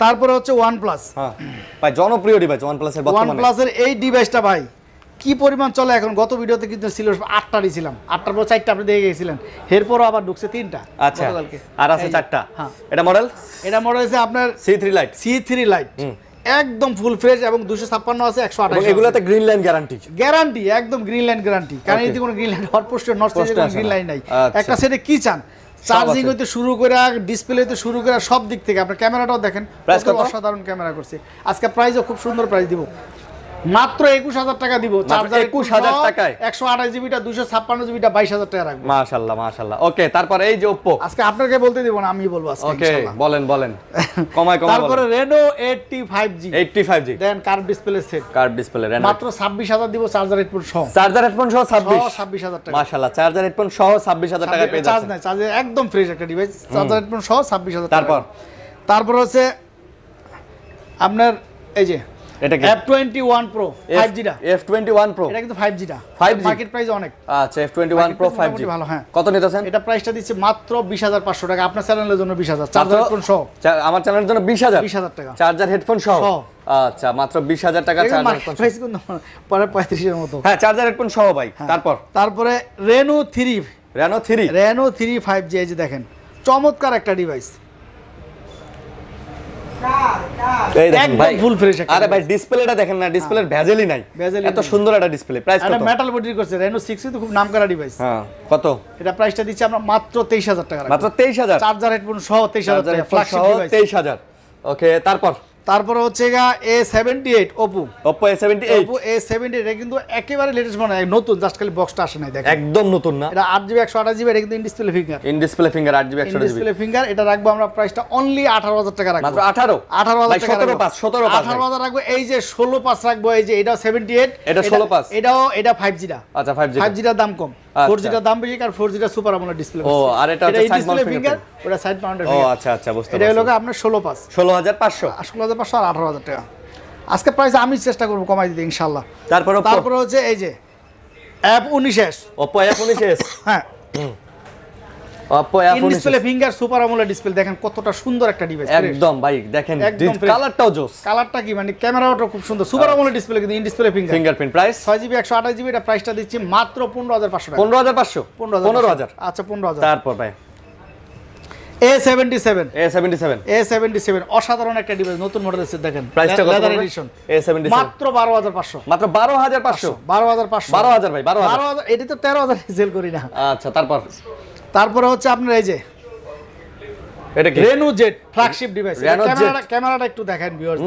তারপরে হচ্ছে OnePlus। হ্যাঁ ভাই, জনপ্রিয় ডিভাইস OnePlus এর বর্তমানে। OnePlus এর এই ডিভাইসটা ভাই কি পরিমাণ চলে এখন। গত ভিডিওতে কিন্তু ছিল 8টারই ছিলাম, 8টার পর 4টা আপনি দেখে গেছিলেন, এরপরও আবার ঢুকছে 3টা আচ্ছা, গতকালকে। আর আছে 4টা। হ্যাঁ, এটা মডেল হচ্ছে আপনার C3 Lite। C3 Lite, একদম ফুল ফ্রেশ এবং 256 আছে, 128 এবং এগুলাতে গ্রিন লাইন গ্যারান্টি। গ্যারান্টি, একদম গ্রিন লাইন গ্যারান্টি। কারণ এতে কোনো green line hot poster not কোনো গ্রিন লাইন নাই। একটা সেটে কি চান, চার্জিং হইতে শুরু করে, ডিসপ্লে হইতে শুরু করে, সব দিক থেকে। আপনার ক্যামেরাটাও দেখেন, অসাধারণ ক্যামেরা করছে। আজকে প্রাইসও খুব সুন্দর প্রাইস দিব, মাত্র 21,000 টাকা দিব। চার্জার 21,000 টাকায় 128 জিবিটা, 256 জিবিটা 22,000 টাকা রাখবো। মাশাআল্লাহ মাশাআল্লাহ। ওকে, তারপর এই যে Oppo। আজকে আপনাকে বলতে দিব না, আমি বলবো আজকে ওকে, ইনশাআল্লাহ। বলেন কমায় তারপরে Reno 85G 85G then curve display set, curve display Reno, মাত্র 26,000 দিব, চার্জার হেডফোন সহ। চার্জার হেডফোন সহ 26,000 টাকা। মাশাআল্লাহ, চার্জার হেডফোন সহ 26,000 টাকা পেয়ে চার্জ যাচ্ছেন। নাই, চার্জ একদম ফ্রেশ একটা ডিভাইস, চার্জার হেডফোন সহ 26,000 টাকা। তারপর হচ্ছে আপনার এই যে এটা কি F21 Pro 5G টা, F21 Pro এটা কিন্তু 5G টা, 5G মার্কেট প্রাইস অনেক। আচ্ছা F21 Pro 5G ভালো, হ্যাঁ। কত নিতেছেন? এটা প্রাইসটা দিচ্ছে মাত্র 20500 টাকা, আপনার চ্যানেলের জন্য 20000, চার্জার হেডফোন সহ। আমার চ্যানেলের জন্য 20000 টাকা, চার্জার হেডফোন সহ। আচ্ছা মাত্র 20000 টাকা চার্জার হেডফোন প্রাইস কিন্তু পরে 35 এর মতো। হ্যাঁ চার্জার হেডফোন সহ ভাই। তারপরে Reno 3 5G, এই যে দেখেন চমৎকার একটা ডিভাইস। এই দেখেন ভাই ফুল ফ্রেশ। আরে ভাই ডিসপ্লেটা দেখেন না, ডিসপ্লের ভেজেলই নাই, এত সুন্দর একটা ডিসপ্লে। প্রাইস কত? এটা মেটাল বডি করছে, Reno 6 তো খুব নামকরা ডিভাইস। হ্যাঁ কত? এটা প্রাইসটা দিচ্ছি আমরা মাত্র 23000 টাকা, মাত্র 23000, চার্জার হেডফোন সহ 23000 টাকা, ফ্ল্যাগশিপ ডিভাইস 23000। ওকে তারপরে হচ্ছে A78 Oppo A78 এটা কিন্তু একেবারে লেটেস্ট মানে নতুন, জাস্ট খালি বক্সটা আসে নাই, দেখেন একদম নতুন না। এটা 8GB 128GB, এটা কিন্তু in display finger 8GB 128GB। এটা রাখবো আমরা প্রাইসটা অনলি 18000 টাকা রাখবো, মাত্র 18000 টাকা, 18000 রাখবো। এই যে 16 রাখবো, এই যে এটা 78, এটা 16 এটা 5G টা। আচ্ছা 5G টার দাম কম, 4G টার দাম বেশি, কারণ 4G টা সুপার আমোলেড ডিসপ্লে। ও আর এটা হচ্ছে সাইড মাউন্ট ফিঙ্গার, ওটা সাইড মাউন্টেড। ও আচ্ছা বুঝতে এটা পারছি। হলো আপনার 16500 16500 আর 18000 টাকা। আজকে প্রাইস আমি চেষ্টা করব কমাই দিতে ইনশাআল্লাহ। তারপরে হচ্ছে এই যে F19s, Oppo F19s। হ্যাঁ Oppo F19s display finger super AMOLED display, দেখেন কতটা সুন্দর একটা ডিভাইস। একদম ভাই দেখেন কালারটাও জোস, কালারটা কি মানে ক্যামেরাটাও খুব সুন্দর, সুপার আমোলেড ডিসপ্লে কিন্তু in display fingerprint. Price 6GB 128GB, এটা প্রাইসটা দিচ্ছি মাত্র 15500 টাকা। 15500 আচ্ছা 15000। তারপর ভাই A77 অসাধারণ একটা ডিভাইস, নতুন মডেল এসেছে, দেখেন প্রাইসটা কত? লেদার এডিশন A77 মাত্র 12500। মাত্র 12500 12000 ভাই 12000। এটা তো 13000 সেল করি না। আচ্ছা তারপরে হচ্ছে আপনার এই যে এটা কি? Reno Z flagship device. ক্যামেরাটা একটু দেখেন ভিউয়ার্স।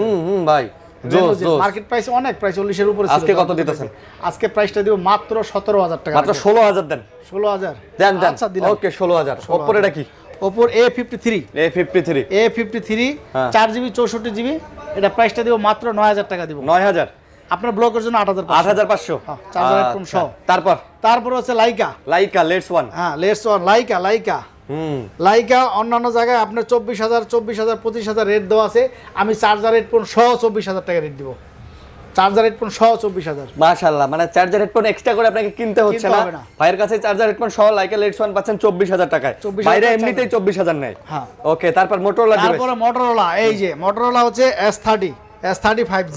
ভাই জোস মার্কেট প্রাইস অনেক, প্রাইস 40 এর উপরে ছিল। আজকে কত দিতেছেন? আজকে প্রাইসটা দিব মাত্র 17000 টাকা, মাত্র 16000 দেন। 16000 দেন আচ্ছা দিলাম। ওকে 16000। Oppo এটা কি? Oppo A53 4GB 64GB, এটা প্রাইসটা দিব মাত্র 9000 টাকা দিব। 9000 আপনার ব্লকের জন্য 8500 চার্জার হেডফোন সহ। তারপর হচ্ছে লাইকা লেটস ওয়ান। হ্যাঁ লেটস ওয়ান লাইকা অন্যান্য জায়গায় আপনার 24000 25000 রেট দেওয়া আছে, আমি চার্জার হেডফোন সহ 24000 টাকা রেট দিব। চার্জার হেডফোন সহ 24000। মাশাআল্লাহ, মানে চার্জার হেডফোন এক্সট্রা করে আপনাকে কিনতে হচ্ছে না, ভাইয়ের কাছে চার্জার হেডফোন সহ লাইকা লেটস ওয়ান পাচ্ছেন 24000 টাকায়। বাইরে এমনিতেই 24000 নেয়। হ্যাঁ ওকে। তারপর মোটরোলা ডিভাইস। তারপর মোটরোলা, এই যে মোটরোলা হচ্ছে S30 5G।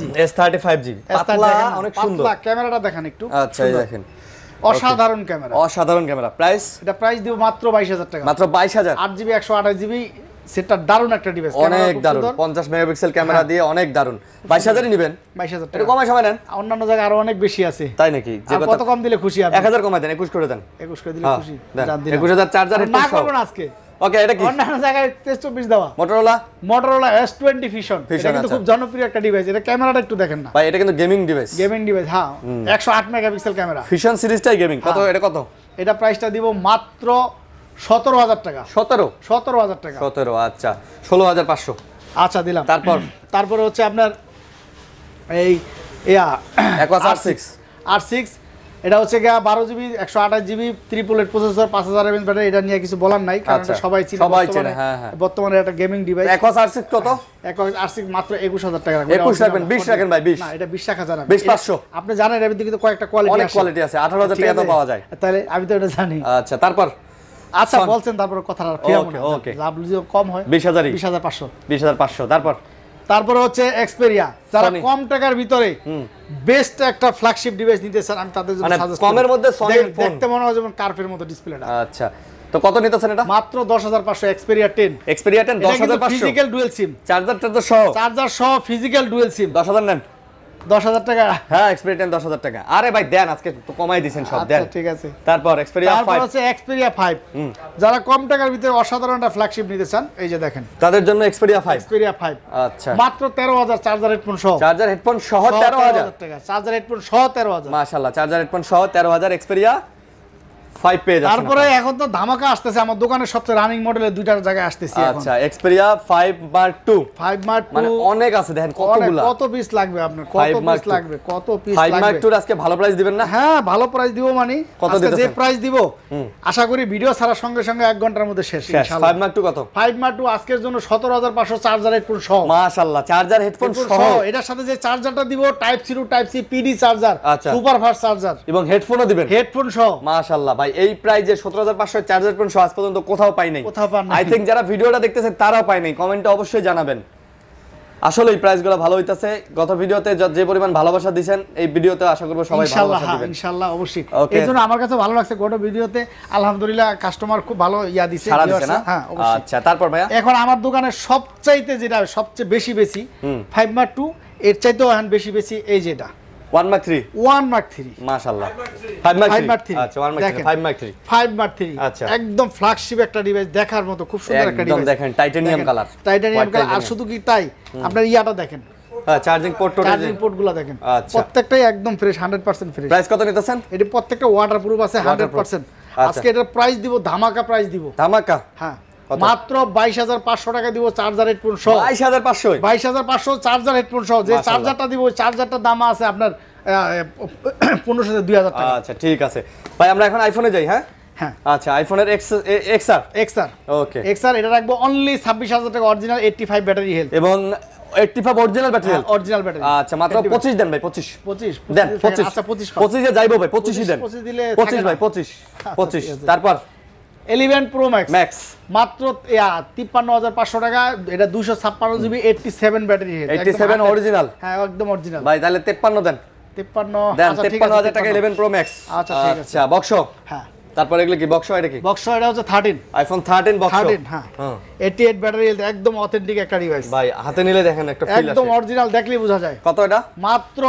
পাতলা অনেক সুন্দর, ক্যামেরাটা দেখেন একটু। আচ্ছা এই দেখেন অসাধারণ ক্যামেরা। প্রাইস? এটা প্রাইস দিব মাত্র 22000 টাকা। মাত্র 22000। 8GB 128GB, সেটা দারুণ একটা ডিভাইস, অনেক দারুণ, 50 মেগাপিক্সেল ক্যামেরা দিয়ে অনেক দারুণ। 22000ই নেবেন? 22000 টাকা কমায় সময় নেন, অন্যান্য জায়গায় আরো অনেক বেশি আছে। তাই নাকি? যে কত কম দিলে খুশি আপনি? 1000 কমায় দেন, 21 করে দেন। 21 করে দিলে খুশি। 21000 চার্জার হেডফোন না সহ। করব না আজকে। ওকে এটা কি? অন্যান্য জায়গায় 23-24 দেওয়া। মোটরোলা S20 Fusion, এটা কিন্তু খুব জনপ্রিয় একটা ডিভাইস। এটা ক্যামেরাটা একটু দেখেন না ভাই, এটা কিন্তু গেমিং ডিভাইস। হ্যাঁ 108 মেগাপিক্সেল ক্যামেরা। ফিউশন সিরিজটাই গেমিং। কত এটা? কত এটা? প্রাইসটা দিব মাত্র 17000 টাকা। 17000 টাকা। 17 আচ্ছা 16500। আচ্ছা দিলাম। তারপর হচ্ছে আপনার এই Aquos R6 এটা হচ্ছে 12GB 128GB triple processor, 5000 mAh battery. এটা নিয়ে কিছু বলার নাই, কারণ এটা সবাই চিনে। বর্তমানে এটা গেমিং ডিভাইস। Aquos R6 কত? Aquos R6 মাত্র 21000 টাকা রাখবেন। 21 রাখবেন, 20 রাখেন ভাই, 20 না এটা 20 রাখা যায় না, 20500। আপনি জানেন এর ভিতরে কিন্তু কয়েকটা কোয়ালিটি আছে, অনেক কোয়ালিটি আছে। 18000 টাকা তো পাওয়া যায়। তাহলে আমি তো এটা জানি। আচ্ছা তারপর আচ্ছা বলছেন, তারপর কথাটা ফিরাবো না, লাভ যদি কম হয় 20500। তারপর হচ্ছে এক্সপেরিয়া, যারা কম টাকার ভিতরে বেস্ট একটা ফ্ল্যাগশিপ ডিভাইস নিতে চান, আমি তাদের জন্য সাজেস্ট কমের মধ্যে সনি ফোন, দেখতে মনে হয় যেমন কার্পের মতো ডিসপ্লেটা। আচ্ছা তো কত নিতেছেন এটা? মাত্র 10500। এক্সপেরিয়া 10 10500। ফিজিক্যাল ডুয়াল সিম, চার্জার সহ ফিজিক্যাল ডুয়াল সিম। 10000 নেন। 10000 টাকা। হ্যাঁ এক্সপেরিয়া 10000 টাকা। আরে ভাই দেন, আজকে তো কমাই দিবেন সব, দেন। ঠিক আছে। তারপর এক্সপেরিয়া 5। তারপর হচ্ছে এক্সপেরিয়া 5, যারা কম টাকার ভিতরে অসাধারণ একটা ফ্ল্যাগশিপ নিতে চান, এই যে দেখেন তাদের জন্য এক্সপেরিয়া 5। আচ্ছা মাত্র 13000 চার্জার হেডফোন সহ। 13000 টাকা চার্জার হেডফোন সহ 13000। মাশাআল্লাহ, চার্জার হেডফোন সহ 13000 এক্সপেরিয়া 5 পেজ আছে তারপরে এখন তো ধামাকা আসতেছে আমার দোকানের সবচেয়ে রানিং মডেলের দুইটার জায়গায় আসতেছি এখন। আচ্ছা Xperia 5 Mark II 5 Mark II মানে অনেক আছে দেখেন কতগুলা। কত পিস লাগবে আপনার, কত 5 Mark পিস II লাগবে, কত পিস 5 Mark লাগবে? II আজকে ভালো প্রাইস দিবেন না? হ্যাঁ ভালো প্রাইস দিব মানে কত আজকে যে দিতেছেন? প্রাইস দিব আশা করি ভিডিও ছাড়ার সঙ্গে সঙ্গে 1 ঘন্টার মধ্যে শেষ শেষ। ইনশাআল্লাহ। 5 Mark II কত? 5 Mark II আজকের জন্য 17500 চার্জার হেডফোন সহ। মাশাআল্লাহ, চার্জার হেডফোন সহ। এটার সাথে যে চার্জারটা দিব type C to type C PD charger, আচ্ছা। সুপার ফাস্ট চার্জার এবং হেডফোনও দিবেন। হেডফোন সহ। মাশাআল্লাহ ভাই, এই প্রাইজে 17500 চার্জার হেডফোন সহ আজ পর্যন্ত কোথাও পাই নাই। কোথাও পান নাই। আই থিংক যারা ভিডিওটা দেখতেছেন তারাও পায় নাই, কমেন্টে অবশ্যই জানাবেন। আসলে এই প্রাইসগুলো ভালো হইতাছে, গত ভিডিওতে যে পরিমাণ ভালোবাসা দিয়েছেন এই ভিডিওতে আশা করব সবাই ইনশাআল্লাহ, ভালোবাসা দিবেন। ইনশাআল্লাহ অবশ্যই। Okay. এইজন্য আমার কাছে ভালো লাগছে গত ভিডিওতে আলহামদুলিল্লাহ কাস্টমার খুব ভালো ইয়া দিছে, সারা viewers দিছে না? হ্যাঁ অবশ্যই। আচ্ছা, তারপর ভাইয়া এখন আমার দোকানে সবচাইতে যেটা সবচেয়ে বেশি 5 Mark II, এর চাইতেও এখন বেশি এই যেটা 1 Mark III 1 Mark III। মাশাআল্লাহ 5 Mark 5 Mark III। 3 আচ্ছা 1 Mark III দেখেন। 5 Mark III 5 Mark III আচ্ছা। একদম ফ্ল্যাগশিপ একটা ডিভাইস, দেখার মতো খুব সুন্দর একটা একদম ডিভাইস। দেখেন টাইটানিয়াম কালার, টাইটানিয়াম কালার। আর শুধু কি তাই, আপনার ইয়াটা দেখেন, হ্যাঁ চার্জিং পোর্ট চার্জিং পোর্টগুলো দেখেন, আচ্ছা। প্রত্যেকটাই একদম ফ্রেশ, 100% ফ্রেশ। প্রাইস কত নিতেছেন? এটি প্রত্যেকটা ওয়াটারপ্রুফ আছে 100%। আচ্ছা। আজকে এটার প্রাইস দিব, ধামাকা প্রাইস দিব। ধামাকা হ্যাঁ কত? মাত্র 22500 টাকা দিব চার্জার হেডফোন সহ। 22500 22500 চার্জার হেডফোন সহ। যে মাশাআল্লাহ। চার্জারটা দিব ওই চার্জারটার দাম আছে আপনার 1500 থেকে 2000 টাকা। আচ্ছা ঠিক আছে ভাই, আমরা এখন আইফোনে যাই। হ্যাঁ হ্যাঁ আচ্ছা, আইফোনের XR এক্সআর ওকে, এক্সআর এটা রাখবো অনলি 26000 টাকা, অরিজিনাল 85 ব্যাটারি হেলথ, এবং 85 অরিজিনাল ব্যাটারি। Original battery. আচ্ছা মাত্র 25 দেন ভাই, 25 25 দেন, 25 25 আচ্ছা 25 25 এ যাইবো ভাই, 25 দেন, 25 দিলে 25 থাকে ভাই, না। 25 আচ্ছা, 25 ঠিক আছে। তারপর 11 প্রো ম্যাক্স ম্যাক্স মাত্র 53500 টাকা, এটা 256 জিবি 87 ব্যাটারি হেলথ, 87 অরিজিনাল। হ্যাঁ একদম অরিজিনাল ভাই তাহলে 53 দেন, 53 দেন আচ্ছা, ঠিক আছে, 53000 টাকা 11 প্রো ম্যাক্স। আচ্ছা, ঠিক আছে। আচ্ছা বক্স, হ্যাঁ তারপর এগুলো কি বক্স? এটা কি বক্স? এটা হচ্ছে 13 আইফোন 13 বক্স? 13 হ্যাঁ 88 ব্যাটারি হেলথ, একদম অথেন্টিক একটা ডিভাইস, ভাই হাতে নিলে দেখেন একটা ফিল একদম আসে। অরিজিনাল, দেখলেই বোঝা যায়। কত এটা? মাত্র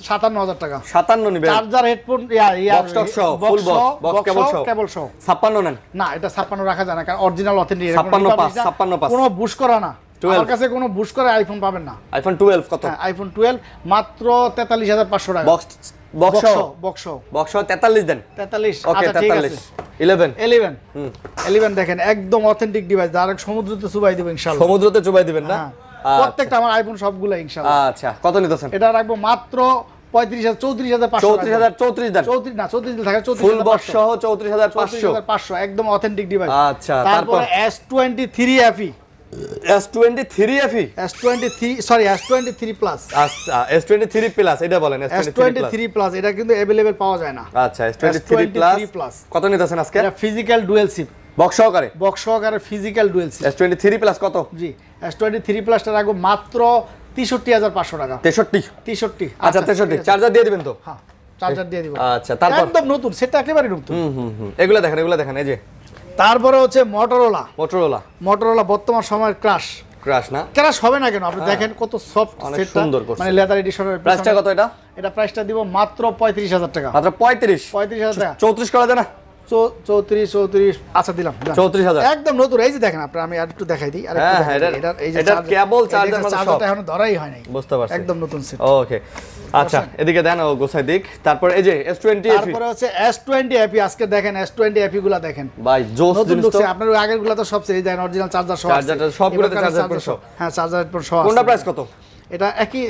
57000 টাকা। 57 নিবেন, চার্জার হেডফোন বক্স টক সহ, ফুল বক্স কেবল সহ। কেবল সহ। 56 নেন। না এটা 56 রাখা যায় না, কারণ অরিজিনাল অথেন্টিক 56 পাঁচ। কোনো বুশ করা না, 12 আমার কাছে কোনো বুশ করা আইফোন পাবেন না। আইফোন 12 কত? হ্যাঁ আইফোন 12 মাত্র 43500 টাকা। বক্স বক্স বক্স 43 দেন। 43 ওকে আচ্ছা ঠিক আছে। 11 11 দেখেন একদম অথেন্টিক ডিভাইস, ডাইরেক্ট সমুদ্রতে চুবাই দেব ইনশাআল্লাহ। সমুদ্রতে চুবাই দিবেন না? হ্যাঁ, প্রত্যেকটা আমার আইফোন সবগুলো ইনশাআল্লাহ। আচ্ছা কত নিতেছেন? এটা রাখবো মাত্র 34500 34 দেন। 34 না 34 থাকে, ফুল বক্স 34500 সহ 34500। 34500 একদম অথেন্টিক ডিভাইস। আচ্ছা তারপরে তারপর S23 FE, S23 FE, S23 sorry S23 plus, আচ্ছা S23 প্লাস এটা বলেন। S23 প্লাস এটা কিন্তু अवेलेबल পাওয়া যায় না। আচ্ছা S23 প্লাস কত নিতেছেন আজকে? এটা ফিজিক্যাল ডুয়াল সিম বক্স সহকারে, বক্স সহকারে ফিজিক্যাল ডুয়াল সিম। S23 প্লাস কত? জি S23 প্লাসটা রাখবো মাত্র 63500 টাকা। 63 আচ্ছা 63 চার্জার দিয়ে দিবেন তো? হ্যাঁ চার্জার দিয়ে দিব। আচ্ছা তারপর একদম নতুন, সেটা একেবারে নতুন। এগুলা দেখেন এই যে। তারপরে হচ্ছে মোটরোলা। মোটরোলা বর্তমান সময়ের ক্রাশ না? ক্রাশ হবে না কেন, আপনি দেখেন কত সফট অনেক সেটটা, সুন্দর করছে। মানে লেদার এডিশনের। প্রাইসটা কত এটা? এটা প্রাইসটা দিব মাত্র 35000 টাকা। মাত্র 35000 টাকা। 34 করা যায় না? 34 আচ্ছা দিলাম 34000 একদম নতুন। এই যে দেখেন আপনি, আমি আর একটু দেখাই দিই। আর হ্যাঁ, এটা কেবল চার্জার মানে সব। চার্জারটা এখনো ধরাই হয় নাই, বুঝতে পারছি, একদম নতুন সেট। ওকে আচ্ছা এদিকে দেন, ও গোছাই দিক। তারপর এই যে S20 FE, তারপরে হচ্ছে S20 FE। আজকে দেখেন S20 FE গুলা দেখেন ভাই জোস নতুন জিনিস তো। ঢুকছে। আপনার ওই আগের গুলা তো সব সেই দেখেন অরিজিনাল চার্জার সহ আছে। চার্জারটা সবগুলোতে এবারকার চার্জার চার্জার সহ। হ্যাঁ চার্জার হেডফোন সহ আছে। কোনটা প্রাইস কত? এটা একই,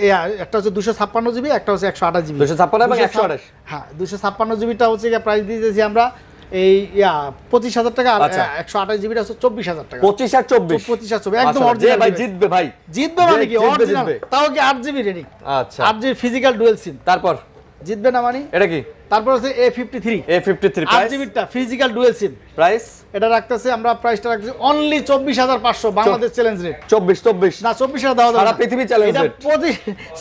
একটা হচ্ছে 256 জিবি, একটা হচ্ছে 128 জিবি। 256 এবং 128। হ্যাঁ 256 জিবিটা হচ্ছে প্রাইস দিয়েছি আমরা এই 25000 টাকা, আর আচ্ছা। 128 জিবিটা হচ্ছে 24000 টাকা। 25 আর 24 25 আর 24 একদম মাশাআল্লাহ, অরিজিনাল ভাই জিতবে ভাই, জিতবে মানে কি জিতবে, অরিজিনাল, জিতবে। তাও কি 8 জিবি রেডি। আচ্ছা 8 জিবি ফিজিক্যাল ডুয়াল সিম, তারপর জিতবে না মানে। এটা কি? তারপর হচ্ছে A53 A53 8 প্রাইস? জিবিটা ফিজিক্যাল ডুয়াল সিম প্রাইস এটা রাখতেছে আমরা, প্রাইসটা রাখতেছি অনলি 24500 বাংলাদেশ চ্যালেঞ্জ রেট। 24 না 24000 দেওয়া যাবে সারা না। পৃথিবী challenge এটা rate।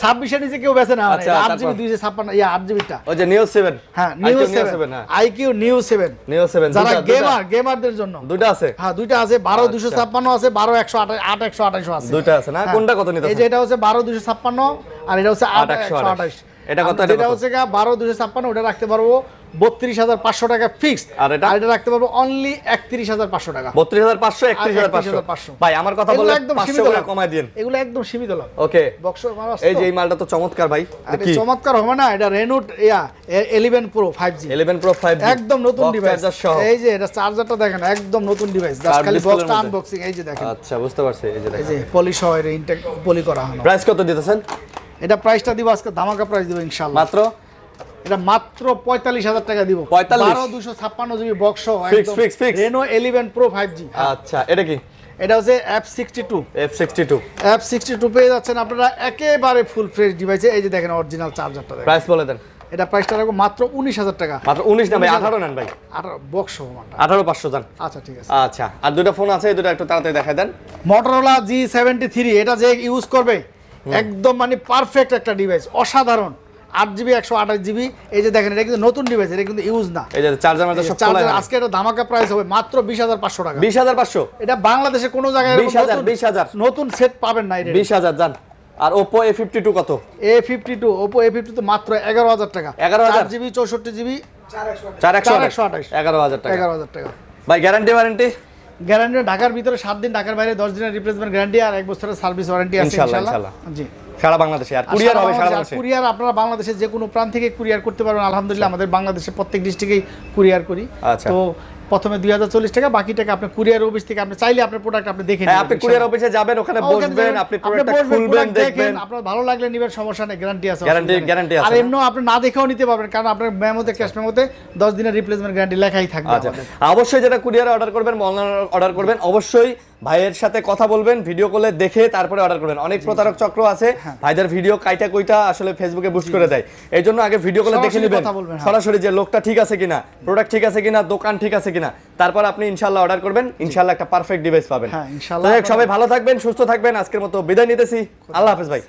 26 এর নিচে কেউ বেচে না। আচ্ছা, 8 তারপর? জিবি 256 8 জিবিটা। ওই যে নিউ 7, হ্যাঁ নিউ IQ 7 হ্যাঁ IQ নিউ 7 নিউ 7 যারা গেমারদের জন্য দুটো আছে। হ্যাঁ দুইটা আছে, 12 256 আছে, 12 128 128 আছে। দুটো আছে না? হ্যাঁ। কোনটা কত নিতে? এই যে এটা হচ্ছে 12 256 আর এটা হচ্ছে 8 128। এটা কত? এটা হচ্ছে 12,256, ওটা রাখতে পারবো 32,500 টাকা ফিক্সড। আর এটা রাখতে পারবো অনলি 31,500 টাকা। 32,500 31,500। ভাই আমার কথা বলে 500 করে কমায় দিন। এগুলো একদম সীমিত লাভ। ওকে, বক্স এই যে এই মালটা তো চমৎকার ভাই। কি চমৎকার হবে না? এটা রেনোট 11 প্রো 5G, 11 প্রো 5G একদম নতুন ডিভাইস। এই যে এটা চার্জারটা দেখেন, একদম নতুন ডিভাইস, জাস্ট খালি বক্সটা আনবক্সিং। এই যে দেখেন। আচ্ছা, বুঝতে পারছি। এই যে দেখেন, এই যে পলিশ হয়, ইনটেক পলি করা হয়। প্রাইস কত দিতেছেন? এটা প্রাইসটা দিব আজকে ধামাকা প্রাইস দিব ইনশাআল্লাহ। মাত্র এটা মাত্র 45,000 টাকা দিব। 12,256 জিবি বক্স, একদম রেনো 11 প্রো 5G। আচ্ছা, এটা কি? এটা হচ্ছে F62 পেয়ে যাচ্ছেন আপনারা একেবারে ফুল ফ্রেশ ডিভাইসে। এই যে দেখেন অরিজিনাল চার্জারটা দেখেন। প্রাইস বলে দেন। এটা প্রাইসটা রাখবো মাত্র 19,000 টাকা। মাত্র 19 না ভাই, 18 নেন ভাই। 18 বক্স মানটা 18,500 জান। আচ্ছা ঠিক আছে। আচ্ছা, আর দুটো ফোন আছে, এই দুটো একটু তাড়াতাড়ি দেখায় দেন। Motorola G73, এটা যে ইউজ করবে একদম মানে পারফেক্ট একটা ডিভাইস, অসাধারণ। 8GB 128GB। এই যে দেখেন, এটা কিন্তু নতুন ডিভাইস, এটা কিন্তু ইউজ না। এই যে চার্জার মাঝে সব খোলা। আজকে এটা ধামাকা প্রাইস হবে মাত্র 20,500 টাকা। 20,500? এটা বাংলাদেশে কোনো জায়গায় 20,000 নতুন সেট পাবেন না। এটা 20,000 জান। আর Oppo A52 কত? Oppo A52 তো মাত্র 11,000 টাকা। 11,000? 4GB 64GB 4,128 11,000 টাকা। 11,000 টাকা ভাই গ্যারান্টি ওয়ারেন্টি? গ্যারান্টি ঢাকার ভিতরে 7 দিন, ঢাকার বাইরে 10 দিনের রিপ্লেসমেন্ট গ্যারান্টি আর 1 বছরের সার্ভিস ওয়ারেন্টি আছে ইনশাআল্লাহ। জি, সারা বাংলাদেশে। আর কুরিয়ার হবে সারা বাংলাদেশে? কুরিয়ার আপনারা বাংলাদেশের যে কোনো প্রান্ত থেকে কুরিয়ার করতে পারবেন। আলহামদুলিল্লাহ আমাদের বাংলাদেশের প্রত্যেক ডিস্ট্রিক্টেই কুরিয়ার করি। আচ্ছা। তো প্রথমে 2,040 টাকা, বাকি টাকা আপনি কুরিয়ার অফিস থেকে আপনি চাইলে আপনার প্রোডাক্ট আপনি দেখে নেবেন। আপনি কুরিয়ার অফিসে যাবেন, ওখানে বসবেন, আপনি প্রোডাক্টটা খুলবেন, দেখবেন, আপনার ভালো লাগলে নিবেন, সমস্যা নেই, গ্যারান্টি আছে। গ্যারান্টি আছে। আর এমনিও আপনি না দেখেও নিতে পারবেন, কারণ আপনার মেমোতে ক্যাশ মেমোতে 10 দিনের রিপ্লেসমেন্ট গ্যারান্টি লেখাই থাকবে। আচ্ছা, অবশ্যই যেটা কুরিয়ারে অর্ডার করবেন, অনলাইনে অর্ডার করবেন, অবশ্যই ভাইয়ের সাথে কথা বলবেন, ভিডিও কলে দেখে তারপরে অর্ডার করবেন। অনেক প্রতারক চক্র আছে, ভাইদের ভিডিও কাইটা কইটা আসলে ফেসবুকে বুস্ট করে দেয়। এই জন্য আগে ভিডিও কলে দেখে নেবেন সরাসরি যে লোকটা ঠিক আছে কিনা, প্রোডাক্ট ঠিক আছে কিনা, দোকান ঠিক আছে কিনা, তারপর আপনি ইনশাআল্লাহ অর্ডার করবেন। ইনশাআল্লাহ একটা পারফেক্ট ডিভাইস পাবেন। হ্যাঁ ইনশাআল্লাহ। সবাই ভালো থাকবেন, সুস্থ থাকবেন। আজকের মতো বিদায় নিতেছি। আল্লাহ হাফেজ ভাই।